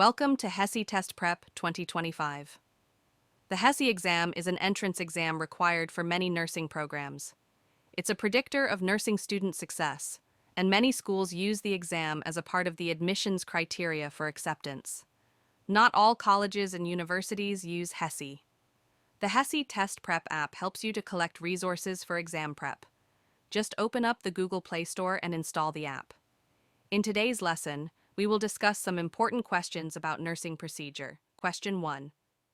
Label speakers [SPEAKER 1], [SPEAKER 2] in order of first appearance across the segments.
[SPEAKER 1] Welcome to HESI Test Prep 2025. The HESI exam is an entrance exam required for many nursing programs. It's a predictor of nursing student success, and many schools use the exam as a part of the admissions criteria for acceptance. Not all colleges and universities use HESI. The HESI Test Prep app helps you to collect resources for exam prep. Just open up the Google Play Store and install the app. In today's lesson, we will discuss some important questions about nursing procedure. Question 1.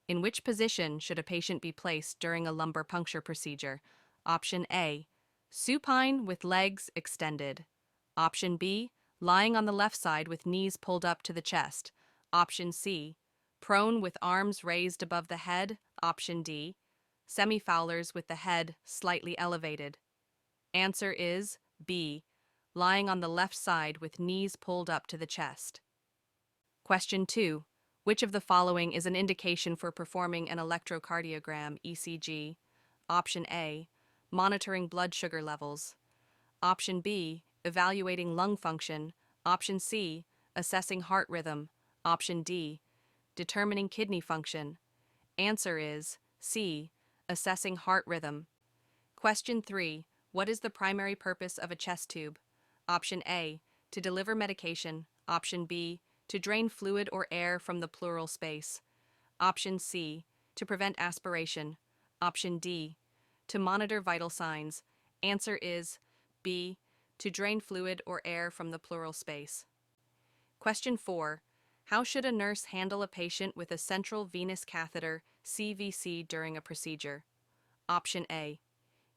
[SPEAKER 1] In which position should a patient be placed during a lumbar puncture procedure? Option A. Supine with legs extended. Option B. Lying on the left side with knees pulled up to the chest. Option C. Prone with arms raised above the head. Option D. Semi-Fowlers with the head slightly elevated. Answer is B. Lying on the left side with knees pulled up to the chest. Question 2. Which of the following is an indication for performing an electrocardiogram (ECG)? Option A. Monitoring blood sugar levels. Option B. Evaluating lung function. Option C. Assessing heart rhythm. Option D. Determining kidney function. Answer is C. Assessing heart rhythm. Question 3. What is the primary purpose of a chest tube? Option A. To deliver medication. Option B. To drain fluid or air from the pleural space. Option C. To prevent aspiration. Option D. To monitor vital signs. Answer is B. To drain fluid or air from the pleural space. Question 4. How should a nurse handle a patient with a central venous catheter (CVC) during a procedure? Option A.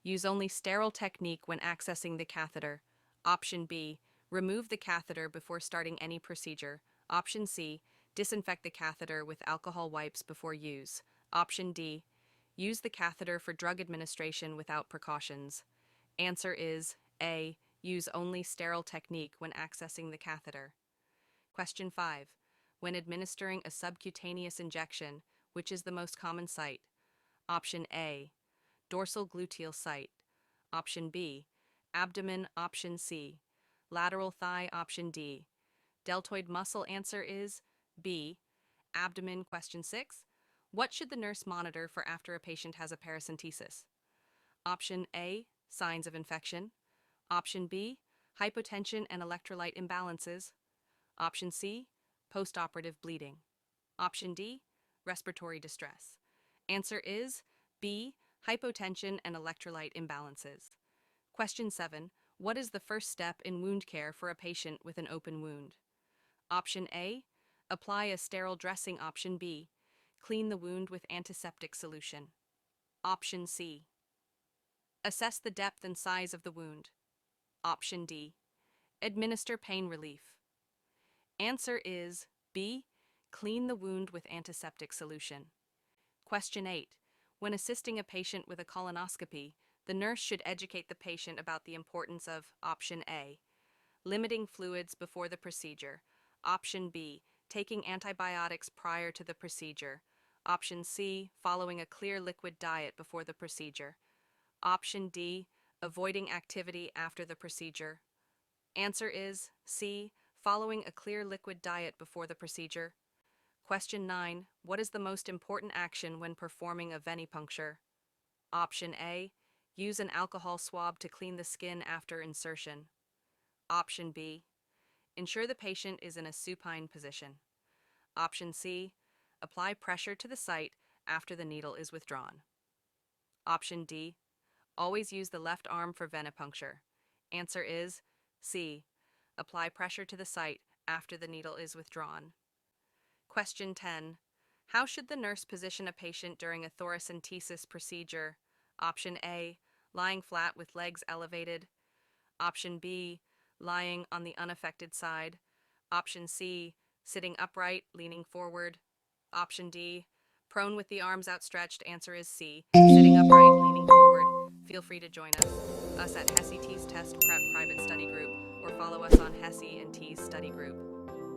[SPEAKER 1] Use only sterile technique when accessing the catheter. Option B. Remove the catheter before starting any procedure. Option C. Disinfect the catheter with alcohol wipes before use. Option D. Use the catheter for drug administration without precautions. Answer is A. Use only sterile technique when accessing the catheter. Question 5. When administering a subcutaneous injection, which is the most common site? Option A. Dorsal gluteal site. Option B. Abdomen. Option C. Lateral thigh. Option D. Deltoid muscle. Answer is B. Abdomen. Question 6. What should the nurse monitor for after a patient has a paracentesis? Option A. Signs of infection. Option B. Hypotension and electrolyte imbalances. Option C. Postoperative bleeding. Option D. Respiratory distress. Answer is B. Hypotension and electrolyte imbalances. Question 7. What is the first step in wound care for a patient with an open wound? Option A. Apply a sterile dressing. Option B. Clean the wound with antiseptic solution. Option C. Assess the depth and size of the wound. Option D. Administer pain relief. Answer is B. Clean the wound with antiseptic solution. Question 8. When assisting a patient with a colonoscopy, the nurse should educate the patient about the importance of Option A. Limiting fluids before the procedure. Option B. Taking antibiotics prior to the procedure. Option C. Following a clear liquid diet before the procedure. Option D. Avoiding activity after the procedure. Answer is C. Following a clear liquid diet before the procedure. Question 9. What is the most important action when performing a venipuncture? Option A. Use an alcohol swab to clean the skin after insertion. Option B. Ensure the patient is in a supine position. Option C. Apply pressure to the site after the needle is withdrawn. Option D. Always use the left arm for venipuncture. Answer is C. Apply pressure to the site after the needle is withdrawn. Question 10. How should the nurse position a patient during a thoracentesis procedure? Option A. Lying flat with legs elevated. Option B. Lying on the unaffected side. Option C. Sitting upright, leaning forward. Option D. Prone with the arms outstretched. Answer is C. Sitting upright, leaning forward. Feel free to join us at HESI T's Test Prep Private Study Group, or follow us on HESI and T's Study Group.